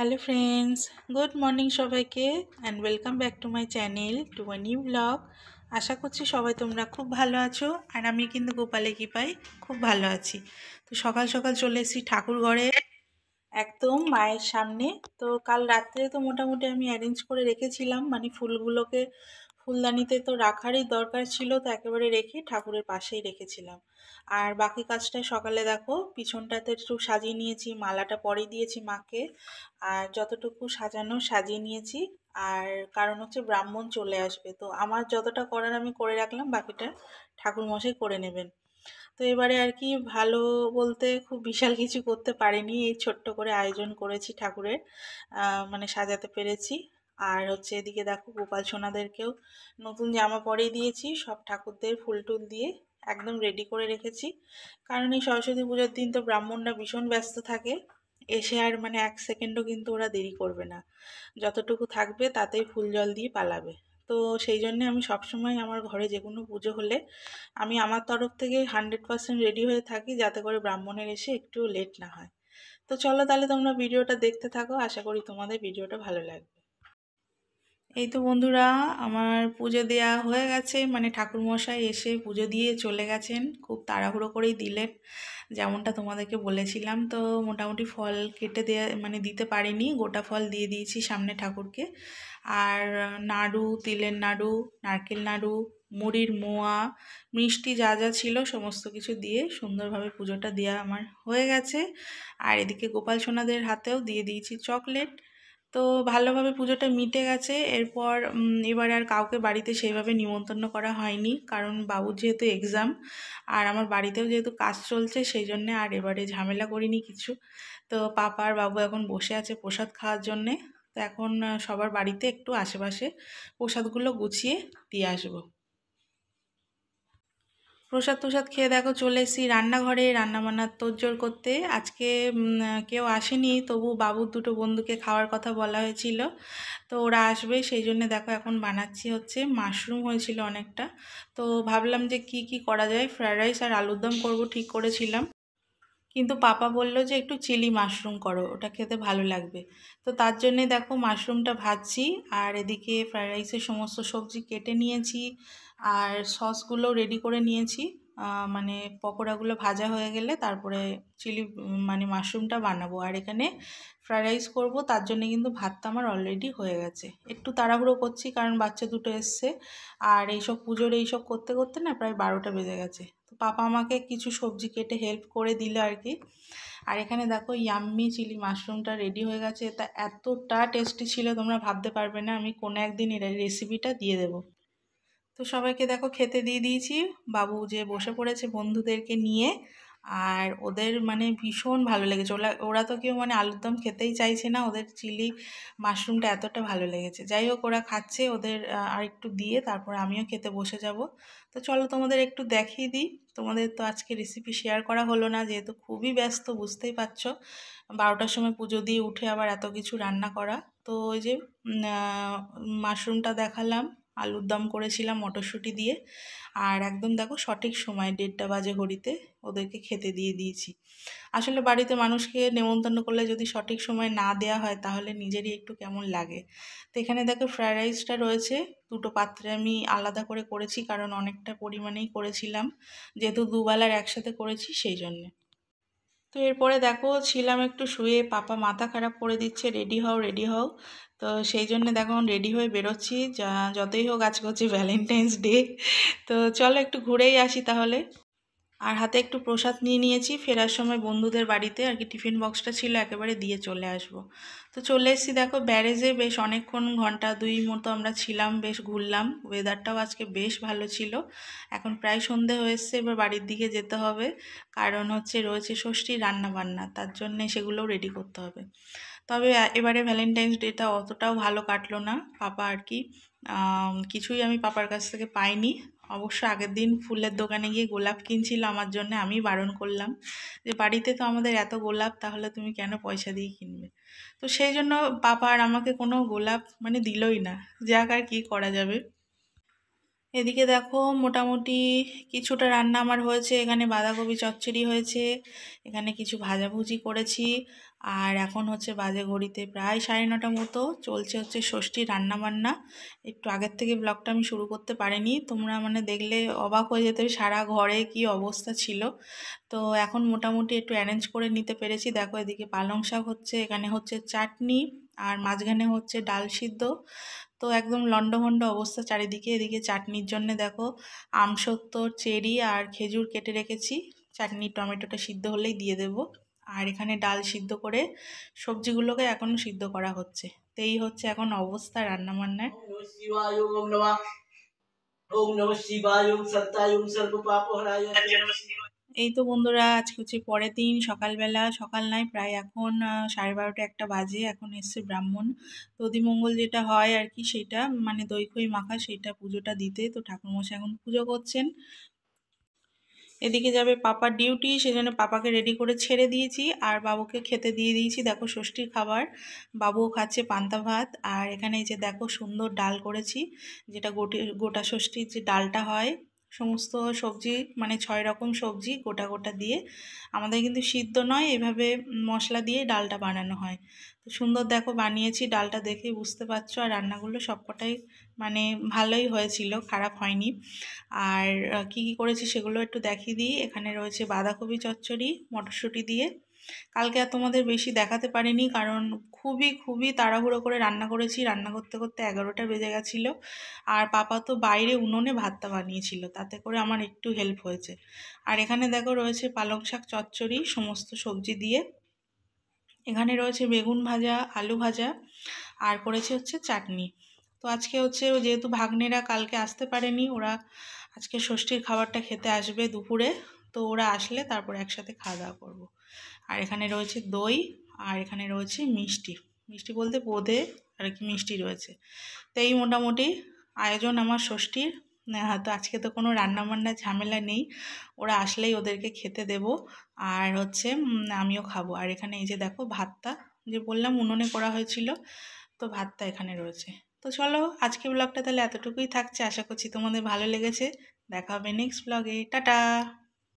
Hello friends, good morning সবাইকে and welcome back to my channel to a new blog. আশা করছি সবাই তোমরা খুব ভালো আছো, আর আমি কিন্তু গোপালের কৃপায় খুব ভালো আছি। তো সকাল সকাল চলে এসেছি ঠাকুর ঘরে, একদম মায়ের সামনে। তো কাল রাত্রে তো মোটামুটি আমি অ্যারেঞ্জ করে রেখেছিলাম, মানে ফুলগুলোকে ফুলদানিতে তো রাখারই দরকার ছিল, তো একেবারে রেখে ঠাকুরের পাশেই রেখেছিলাম। আর বাকি কাজটা সকালে দেখো পিছনটাতে একটু সাজিয়ে নিয়েছি, মালাটা পরিয়ে দিয়েছি মাকে, আর যতটুকু সাজানো সাজিয়ে নিয়েছি। আর কারণ হচ্ছে ব্রাহ্মণ চলে আসবে, তো আমার যতটা করার আমি করে রাখলাম, বাকিটা ঠাকুরমশাই করে নেবেন। তো এবারে আর কি ভালো বলতে খুব বিশাল কিছু করতে পারিনি, এই ছোট্ট করে আয়োজন করেছি ঠাকুরের, মানে সাজাতে পেরেছি। আর হচ্ছে এদিকে দেখো গোপাল সোনাদেরকেও নতুন জামা পরিয়ে দিয়েছি, সব ঠাকুরদের ফুল টুল দিয়ে একদম রেডি করে রেখেছি। কারণ এই সরস্বতী পুজোর দিন তো ব্রাহ্মণরা ভীষণ ব্যস্ত থাকে, এসে আর মানে এক সেকেন্ডও কিন্তু ওরা দেরি করবে না, যতটুকু থাকবে তাতেই ফুল জল দিয়ে পালাবে। তো সেই জন্যে আমি সবসময় আমার ঘরে যে কোনো পুজো হলে আমি আমার তরফ থেকে 100% রেডি হয়ে থাকি, যাতে করে ব্রাহ্মণের এসে একটু লেট না হয়। তো চলো তাহলে তোমরা ভিডিওটা দেখতে থাকো, আশা করি তোমাদের ভিডিওটা ভালো লাগবে। এই তো বন্ধুরা, আমার পুজো দেওয়া হয়ে গেছে, মানে ঠাকুরমশাই এসে পুজো দিয়ে চলে গেছেন, খুব তাড়াহুড়ো করেই দিলেন যেমনটা তোমাদেরকে বলেছিলাম। তো মোটামুটি ফল কেটে দেয়া মানে দিতে পারিনি, গোটা ফল দিয়ে দিয়েছি সামনে ঠাকুরকে। আর নাড়ু, তিলের নাড়ু, নারকেল নাড়ু, মুড়ির মোয়া, মিষ্টি যা যা ছিল সমস্ত কিছু দিয়ে সুন্দরভাবে পুজোটা দেওয়া আমার হয়ে গেছে। আর এদিকে গোপাল সোনাদের হাতেও দিয়ে দিয়েছি চকলেট। তো ভালোভাবে পুজোটা মিটে গেছে। এরপর এবারে আর কাউকে বাড়িতে সেইভাবে নিমন্ত্রণ করা হয়নি, কারণ বাবুর যেহেতু এক্সাম আর আমার বাড়িতেও যেহেতু কাজ চলছে, সেই জন্যে আর এবারে ঝামেলা করিনি কিছু। তো পাপা আর বাবু এখন বসে আছে প্রসাদ খাওয়ার জন্যে। তো এখন সবার বাড়িতে একটু আশেপাশে প্রসাদগুলো গুছিয়ে দিয়ে আসবো। প্রসাদ টসাদ খেয়ে দেখো চলে এসেছি রান্নাঘরে, রান্নাবান্নার তোড়জোড় করতে। আজকে কেউ আসেনি, তবু বাবুর দুটো বন্ধুকে খাওয়ার কথা বলা হয়েছিল, তো ওরা আসবে, সেই জন্য দেখো এখন বানাচ্ছি হচ্ছে মাশরুম হয়েছিল অনেকটা। তো ভাবলাম যে কি কি করা যায়, ফ্রায়েড রাইস আর আলুর দম করবো ঠিক করেছিলাম, কিন্তু পাপা বলল যে একটু চিলি মাশরুম করো, ওটা খেতে ভালো লাগবে। তো তার জন্যে দেখো মাশরুমটা ভাজছি, আর এদিকে ফ্রায়েড রাইসের সমস্ত সবজি কেটে নিয়েছি, আর সসগুলো রেডি করে নিয়েছি। মানে পকোড়াগুলো ভাজা হয়ে গেলে তারপরে চিলি মানে মাশরুমটা বানাবো। আর এখানে ফ্রায়েড রাইস করবো, তার জন্য কিন্তু ভাতটা আমার অলরেডি হয়ে গেছে। একটু তাড়াহুড়ো করছি কারণ বাচ্চা দুটো এসছে, আর এইসব পুজোর এইসব করতে করতে না প্রায় 12টা বেজে গেছে। তো পাপা আমাকে কিছু সবজি কেটে হেল্প করে দিল আর কি। আর এখানে দেখো ইয়াম্মি চিলি মাশরুমটা রেডি হয়ে গেছে, এটা এতটা টেস্টি ছিল তোমরা ভাবতে পারবে না, আমি কোনো একদিন এর রেসিপিটা দিয়ে দেবো। তো সবাইকে দেখো খেতে দিয়ে দিয়েছি, বাবু যে বসে পড়েছে বন্ধুদেরকে নিয়ে, আর ওদের মানে ভীষণ ভালো লেগেছে। ওরা ওরা তো কেউ মানে আলুর দম খেতেই চাইছে না, ওদের চিলি মাশরুমটা এতটা ভালো লেগেছে। যাই হোক ওরা খাচ্ছে, ওদের আর একটু দিয়ে তারপর আমিও খেতে বসে যাব। তো চলো তোমাদের একটু দেখিয়ে দিই। তোমাদের তো আজকে রেসিপি শেয়ার করা হলো না, যেহেতু খুবই ব্যস্ত, বুঝতেই পারছো 12টার সময় পুজো দিয়ে উঠে আবার এত কিছু রান্না করা। তো ওই যে মাশরুমটা দেখালাম, আলুর দম করেছিলাম মটরশুঁটি দিয়ে, আর একদম দেখো সঠিক সময় 1:30 বাজে ঘড়িতে ওদেরকে খেতে দিয়ে দিয়েছি। আসলে বাড়িতে মানুষকে নেমন্তন্ন করলে যদি সঠিক সময় না দেয়া হয় তাহলে নিজেরই একটু কেমন লাগে। তো এখানে দেখো ফ্রায়েড রাইসটা রয়েছে, দুটো পাত্রে আমি আলাদা করে করেছি, কারণ অনেকটা পরিমাণেই করেছিলাম, যেহেতু দুবেলার একসাথে করেছি সেই জন্যে। তো এরপরে দেখো ছিলাম একটু শুয়ে, পাপা মাথা খারাপ করে দিচ্ছে রেডি হও রেডি হও। তো সেই জন্য দেখো রেডি হয়ে বেরোচ্ছি, যা যতই হোক আজকে হচ্ছে ভ্যালেন্টাইন্স ডে। তো চলো একটু ঘুরেই আসি তাহলে। আর হাতে একটু প্রসাদ নিয়ে নিয়েছি, ফেরার সময় বন্ধুদের বাড়িতে আর কি টিফিন বক্সটা ছিল একেবারে দিয়ে চলে আসব। তো চলে এসেছি দেখো ব্যারেজে, বেশ অনেকক্ষণ ঘন্টা দুই মতো আমরা ছিলাম, বেশ ঘুরলাম, ওয়েদারটাও আজকে বেশ ভালো ছিল। এখন প্রায় সন্ধে হয়ে এসছে, এবার বাড়ির দিকে যেতে হবে, কারণ হচ্ছে রয়েছে ষষ্ঠী রান্না বান্না, তার জন্যে সেগুলোও রেডি করতে হবে। তবে এবারে ভ্যালেন্টাইন্স ডেটা অতটাও ভালো কাটলো না, পাপা আর কি কিছুই আমি পাপার কাছ থেকে পাইনি। অবশ্য আগের দিন ফুলের দোকানে গিয়ে গোলাপ কিনছিল আমার জন্য, আমি বারণ করলাম যে বাড়িতে তো আমাদের এত গোলাপ, তাহলে তুমি কেন পয়সা দিয়ে কিনবে। তো সেই জন্য পাপা আর আমাকে কোনো গোলাপ মানে দিলই না, যাক আর কি করা যাবে। এদিকে দেখো মোটামুটি কিছুটা রান্না আমার হয়েছে। এখানে বাঁধাকপি চচ্চড়ি হয়েছে, এখানে কিছু ভাজাভুজি করেছি। আর এখন হচ্ছে বাজে ঘড়িতে প্রায় 9:30 মতো, চলছে হচ্ছে ষষ্ঠী রান্নাবান্না। একটু আগের থেকে ব্লগটা আমি শুরু করতে পারিনি, তোমরা মানে দেখলে অবাক হয়ে যেতে, সারা ঘরে কি অবস্থা ছিল। তো এখন মোটামুটি একটু অ্যারেঞ্জ করে নিতে পেরেছি। দেখো এদিকে পালং শাক হচ্ছে, এখানে হচ্ছে চাটনি, আর মাঝখানে হচ্ছে ডাল সিদ্ধ। তো একদম লন্ডভন্ড অবস্থা চারিদিকে। এদিকে চাটনির জন্য দেখো আমসত্ত্ব, চেরি আর খেজুর কেটে রেখেছি। চাটনি টমেটোটা সিদ্ধ হলেই দিয়ে দেব। আর এখানে ডাল সিদ্ধ করে সবজিগুলোকে এখনও সিদ্ধ করা হচ্ছে। তো এই হচ্ছে এখন অবস্থা রান্নাবান্নার। ওম নমঃ শিবায়, ওম সত্যায়, ওম সর্ব পাপ হরায়। এই তো বন্ধুরা, আজকে হচ্ছে পরের দিন সকালবেলা, সকাল নয় প্রায় এখন 12:30 একটা বাজে। এখন এসছে ব্রাহ্মণ, দধিমঙ্গল যেটা হয় আর কি, সেটা মানে দই খই মাখা, সেটা পুজোটা দিতে। তো ঠাকুরমশাই এখন পুজো করছেন। এদিকে যাবে পাপার ডিউটি, সেজন্য পাপাকে রেডি করে ছেড়ে দিয়েছি, আর বাবুকে খেতে দিয়ে দিয়েছি। দেখো ষষ্ঠীর খাবার, বাবুও খাচ্ছে পান্তা ভাত। আর এখানে এই যে দেখো সুন্দর ডাল করেছি, যেটা গোটা ষষ্ঠীর যে ডালটা হয়, সমস্ত সবজি মানে 6 রকম সবজি গোটা গোটা দিয়ে। আমাদের কিন্তু সিদ্ধ নয়, এভাবে মশলা দিয়ে ডালটা বানানো হয়। তো সুন্দর দেখো বানিয়েছি, ডালটা দেখেই বুঝতে পারছো। আর রান্নাগুলো সবকটাই মানে ভালোই হয়েছিল, খারাপ হয়নি। আর কি কি করেছি সেগুলো একটু দেখিয়ে দিই। এখানে রয়েছে বাঁধাকপি চচ্চড়ি মটরশুঁটি দিয়ে। কালকে আর তোমাদের বেশি দেখাতে পারিনি, কারণ খুবই খুবই তাড়াহুড়ো করে রান্না করেছি। রান্না করতে করতে 11টা বেজে গেছিলো। আর পাপা তো বাইরে উনুনে ভাতটা বানিয়েছিল, তাতে করে আমার একটু হেল্প হয়েছে। আর এখানে দেখো রয়েছে পালং শাক চচ্চড়ি সমস্ত সবজি দিয়ে। এখানে রয়েছে বেগুন ভাজা, আলু ভাজা, আর করেছে হচ্ছে চাটনি। তো আজকে হচ্ছে যেহেতু ভাগ্নেরা কালকে আসতে পারেনি, ওরা আজকে ষষ্ঠীর খাবারটা খেতে আসবে দুপুরে। তো ওরা আসলে তারপর একসাথে খাওয়া দাওয়া করবো। আর এখানে রয়েছে দই, আর এখানে রয়েছে মিষ্টি। মিষ্টি বলতে বোঁদে আর কি মিষ্টি রয়েছে। তো এই মোটামুটি আয়োজন আমার ষষ্ঠীর। তো আজকে তো কোনো রান্নাবান্নার ঝামেলা নেই, ওরা আসলেই ওদেরকে খেতে দেব। আর হচ্ছে আমিও খাবো। আর এখানে এই যে দেখো ভাতটা, যে বললাম উনুনে করা হয়েছিল, তো ভাতটা এখানে রয়েছে। তো চলো আজকে ব্লগটা তাহলে এতটুকুই থাকছে। আশা করছি তোমাদের ভালো লেগেছে। দেখা হবে নেক্সট ব্লগে। টাটা।